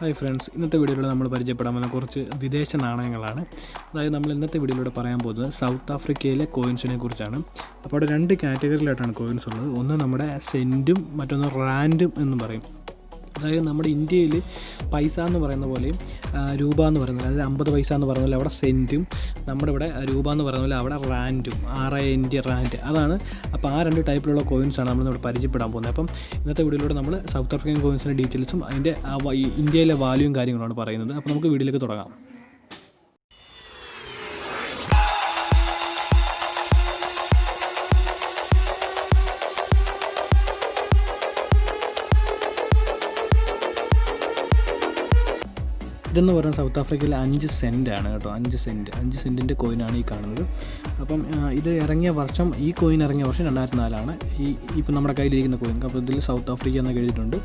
Hi friends, ഇന്നത്തെ വീഡിയോയിലൂടെ നമ്മൾ പരിചയപ്പെടാൻ പോകുന്ന കുറച്ച് വിദേശ നാണയങ്ങളാണ്. അതായത് നമ്മൾ ഇന്നത്തെ വീഡിയോയിലൂടെ പറയാൻ പോകുന്നത് സൗത്ത് ആഫ്രിക്കയിലെ കോയിൻസിനെ കുറിച്ചാണ്. അപ്പോൾ അവിടെ രണ്ട് കാറ്റഗറിയിലായിട്ടാണ് കോയിൻസ് ഉള്ളത്. ഒന്ന് നമ്മുടെ സെൻറ്റും മറ്റൊന്ന് റാൻഡും എന്ന് പറയും. അതായത് നമ്മുടെ ഇന്ത്യയിൽ പൈസ എന്ന് പറയുന്ന പോലെയും രൂപ എന്ന് പറയുന്നത്, അതായത് 50 പൈസ എന്ന് പറയുന്ന പോലെ അവിടെ സെൻറ്റും, നമ്മുടെ ഇവിടെ രൂപ എന്ന് പറയുന്ന പോലെ അവിടെ റാൻഡും, RAND റാൻഡ്, അതാണ്. അപ്പോൾ ആ രണ്ട് ടൈപ്പിലുള്ള കോയിൻസാണ് നമ്മളിവിടെ പരിചയപ്പെടാൻ പോകുന്നത്. അപ്പം ഇന്നത്തെ വീഡിയോയിലൂടെ നമ്മൾ സൗത്ത് ആഫ്രിക്കൻ കോയിൻസിൻ്റെ ഡീറ്റെയിൽസും അതിൻ്റെ ഇന്ത്യയിലെ വാല്യൂയും കാര്യങ്ങളാണ് പറയുന്നത്. അപ്പോൾ നമുക്ക് വീഡിയോയിലേക്ക് തുടങ്ങാം. ഇതെന്ന് പറയുന്നത് സൗത്ത് ആഫ്രിക്കയിലെ 5 സെൻറ്റാണ് കേട്ടോ. 5 സെൻറ്റിൻ്റെ കോയിനാണ് ഈ കാണുന്നത്. അപ്പം ഇത് ഇറങ്ങിയ വർഷം, ഈ കോയിൻ ഇറങ്ങിയ വർഷം 2004 ഇപ്പം നമ്മുടെ കയ്യിലിരിക്കുന്ന കോയിൻ. അപ്പോൾ ഇതിൽ സൗത്ത് ആഫ്രിക്ക എന്നൊക്കെ എഴുതിയിട്ടുണ്ട്.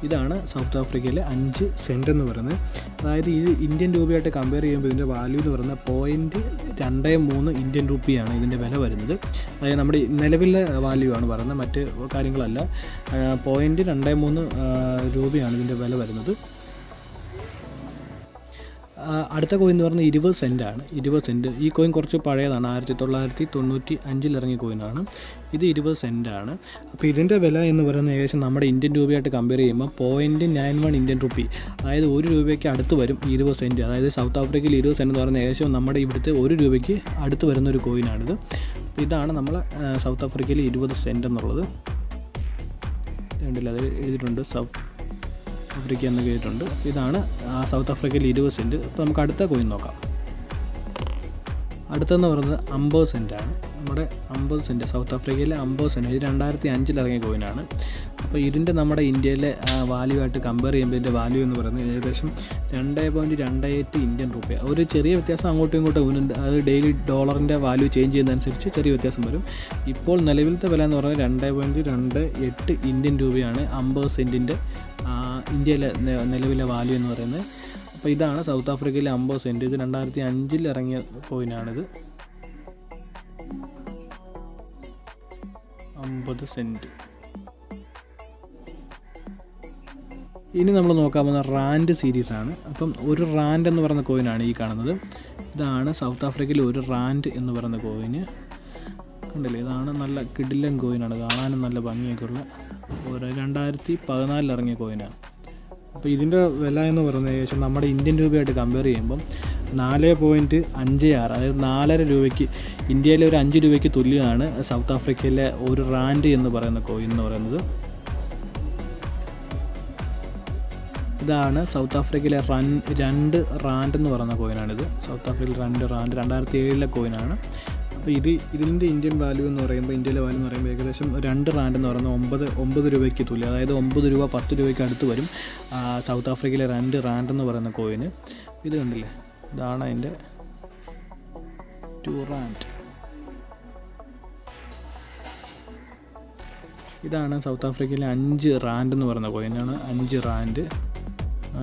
ഇതാണ് സൗത്ത് ആഫ്രിക്കയിലെ 5 സെൻറ്റ് എന്ന് പറയുന്നത്. അതായത് ഇത് ഇന്ത്യൻ രൂപയായിട്ട് കമ്പയർ ചെയ്യുമ്പോൾ ഇതിൻ്റെ വാല്യൂ എന്ന് പറയുന്നത് 0.23 ഇന്ത്യൻ റുപ്പിയാണ് ഇതിൻ്റെ വില വരുന്നത്. അതായത് നമ്മുടെ നിലവിലെ വാല്യൂ ആണ് പറയുന്നത്, മറ്റ് കാര്യങ്ങളല്ല. 0.23 രൂപയാണ് ഇതിൻ്റെ വില വരുന്നത്. അടുത്ത കോയിൻ എന്ന് പറയുന്നത് 20 സെൻറ്റാണ്. 20 സെൻറ്റ്. ഈ കോയിൻ കുറച്ച് പഴയതാണ്, 1995 ഇറങ്ങിയ കോയിനാണ്. ഇത് 20 സെൻറ്റാണ്. അപ്പോൾ ഇതിൻ്റെ വില എന്ന് പറയുന്നത് ഏകദേശം നമ്മുടെ ഇന്ത്യൻ രൂപയായിട്ട് കമ്പയർ ചെയ്യുമ്പോൾ 0.91 ഇന്ത്യൻ റുപ്പി, അതായത് 1 രൂപയ്ക്ക് അടുത്ത് വരും 20 സെൻറ്റ്. അതായത് സൗത്ത് ആഫ്രിക്കയിൽ 20 സെൻറ്റ് എന്ന് പറയുന്നത് ഏകദേശം നമ്മുടെ ഇവിടുത്തെ 1 രൂപയ്ക്ക് അടുത്ത് വരുന്നൊരു കോയിനാണിത്. ഇതാണ് നമ്മൾ സൗത്ത് ആഫ്രിക്കയിൽ 20 സെൻറ്റ് എന്നുള്ളത്. കണ്ടില്ല, അത് എഴുതിയിട്ടുണ്ട്, സൗത്ത് ആഫ്രിക്ക എന്ന് കേട്ടിട്ടുണ്ട്. ഇതാണ് സൗത്ത് ആഫ്രിക്കയിൽ 20 സെൻറ്റ്. അപ്പോൾ നമുക്ക് അടുത്ത കോയിൻ നോക്കാം. അടുത്തെന്ന് പറയുന്നത് 50 സെൻറ്റാണ്. നമ്മുടെ 50 സെൻറ്റ്, സൗത്ത് ആഫ്രിക്കയിലെ 50 സെൻറ്റ്. ഇത് 2005 ഇറങ്ങിയ കോയിനാണ്. അപ്പോൾ ഇതിൻ്റെ നമ്മുടെ ഇന്ത്യയിലെ വാല്യൂ ആയിട്ട് കമ്പയർ ചെയ്യുമ്പോൾ ഇതിൻ്റെ വാല്യൂ എന്ന് പറയുന്നത് ഏകദേശം 2.28 ഇന്ത്യൻ റുപ്പ. ഒരു ചെറിയ വ്യത്യാസം അങ്ങോട്ടും ഇങ്ങോട്ടും ഉണ്ട്. അത് ഡെയിലി ഡോളറിൻ്റെ വാല്യൂ ചേഞ്ച് ചെയ്യുന്നതനുസരിച്ച് ചെറിയ വ്യത്യാസം വരും. ഇപ്പോൾ നിലവിലത്തെ വില എന്ന് പറയുന്നത് 2.28 ഇന്ത്യൻ രൂപയാണ് 50 സെൻറ്റിൻ്റെ ഇന്ത്യയിലെ നിലവിലെ വാല്യൂ എന്ന് പറയുന്നത്. അപ്പോൾ ഇതാണ് സൗത്ത് ആഫ്രിക്കയിലെ 50 സെൻറ്റ്. ഇത് 2005 ഇറങ്ങിയ കോയിനാണിത്. 50 സെൻറ്റ്. ഇനി നമ്മൾ നോക്കാൻ പോകുന്ന റാൻഡ് സീരീസാണ്. അപ്പം ഒരു റാൻഡ് എന്ന് പറയുന്ന കോയിനാണ് ഈ കാണുന്നത്. ഇതാണ് സൗത്ത് ആഫ്രിക്കയിൽ ഒരു റാൻഡ് എന്ന് പറയുന്ന കോയിന്. കണ്ടില്ലേ, ഇതാണ് നല്ല കിടിലൻ കോയിനാണ്, കാണാനും നല്ല ഭംഗിയൊക്കെ ഉള്ള ഒരു 2014 ഇറങ്ങിയ കോയിനാണ്. അപ്പോൾ ഇതിൻ്റെ വില എന്ന് പറയുന്നത് ഏകദേശം നമ്മുടെ ഇന്ത്യൻ രൂപയായിട്ട് കമ്പയർ ചെയ്യുമ്പം 4.56, അതായത് 4.5 രൂപയ്ക്ക്, ഇന്ത്യയിലെ ഒരു 5 രൂപയ്ക്ക് തുല്യമാണ് സൗത്ത് ആഫ്രിക്കയിലെ ഒരു റാൻഡ് എന്ന് പറയുന്ന കോയിൻ എന്ന് പറയുന്നത്. ഇതാണ് സൗത്ത് ആഫ്രിക്കയിലെ 2 റാൻഡ് എന്ന് പറയുന്ന കോയിനാണിത്. സൗത്ത് ആഫ്രിക്കയിൽ 2 റാൻഡ് 2007 കോയിനാണ്. അപ്പോൾ ഇതിൻ്റെ ഇന്ത്യൻ വാല്യൂ എന്ന് പറയുമ്പോൾ, ഇന്ത്യയിലെ വാല്യൂ എന്ന് പറയുമ്പോൾ ഏകദേശം 2 റാൻഡ് എന്ന് പറയുന്നത് 9 രൂപയ്ക്ക് തുല്യം, അതായത് 9 രൂപ 10 രൂപയ്ക്ക് അടുത്ത് വരും സൗത്ത് ആഫ്രിക്കയിലെ 2 റാൻഡ് എന്ന് പറയുന്ന കോയിന്. ഇത് കണ്ടില്ലേ, ഇതാണ് അതിൻ്റെ 2 റാൻഡ്. ഇതാണ് സൗത്ത് ആഫ്രിക്കയിലെ 5 റാൻഡ് എന്ന് പറയുന്ന കോയിനാണ്. 5 റാൻഡ്.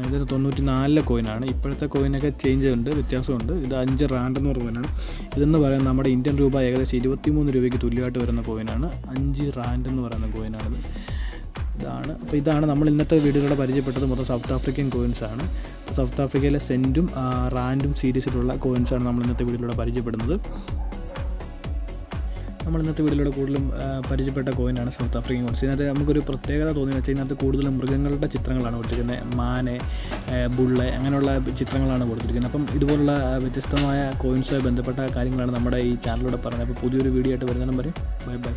ഇതിന് 94 കോയിനാണ്. ഇപ്പോഴത്തെ കോയിനൊക്കെ ചേഞ്ച് ഉണ്ട്, വ്യത്യാസമുണ്ട്. ഇത് 5 റാൻഡ് എന്ന് പറയുന്ന കോയിനാണ്. ഇതെന്ന് പറയുന്നത് നമ്മുടെ ഇന്ത്യൻ രൂപ ഏകദേശം 23 രൂപയ്ക്ക് തുല്യമായിട്ട് വരുന്ന കോയിനാണ്. 5 റാൻഡ് എന്ന് പറയുന്ന കോയിനാണിത്. അപ്പോൾ ഇതാണ് നമ്മൾ ഇന്നത്തെ വീഡിയോയിലൂടെ പരിചയപ്പെട്ടത്. മൊത്തം സൗത്ത് ആഫ്രിക്കൻ കോയിൻസാണ്. സൗത്ത് ആഫ്രിക്കയിലെ സെൻറ്റും റാൻഡും സീരീസിലുള്ള കോയിൻസാണ് നമ്മൾ ഇന്നത്തെ വീഡിയോയിലൂടെ പരിചയപ്പെടുന്നത്. നമ്മൾ ഇന്നത്തെ വീഡിയോയിലൂടെ കൂടുതലും പരിചയപ്പെട്ട കോയിനാണ് സൗത്ത് ആഫ്രിക്കൻ കോയിൻസ്. ഇതിനകത്ത് നമുക്കൊരു പ്രത്യേകത തോന്നി വെച്ചാൽ ഇതിനകത്ത് കൂടുതലും മൃഗങ്ങളുടെ ചിത്രങ്ങളാണ് കൊടുത്തിരിക്കുന്നത്. മാനെ, ബുള്ളെ, അങ്ങനെയുള്ള ചിത്രങ്ങളാണ് കൊടുത്തിരിക്കുന്നത്. അപ്പം ഇതുപോലുള്ള വ്യത്യസ്തമായ കോയിൻസുമായി ബന്ധപ്പെട്ട കാര്യങ്ങളാണ് നമ്മുടെ ഈ ചാനലിലൂടെ പറയുന്നത്. അപ്പോൾ പുതിയൊരു വീഡിയോ ആയിട്ട് വരുന്നതിനും വരെ ബൈ.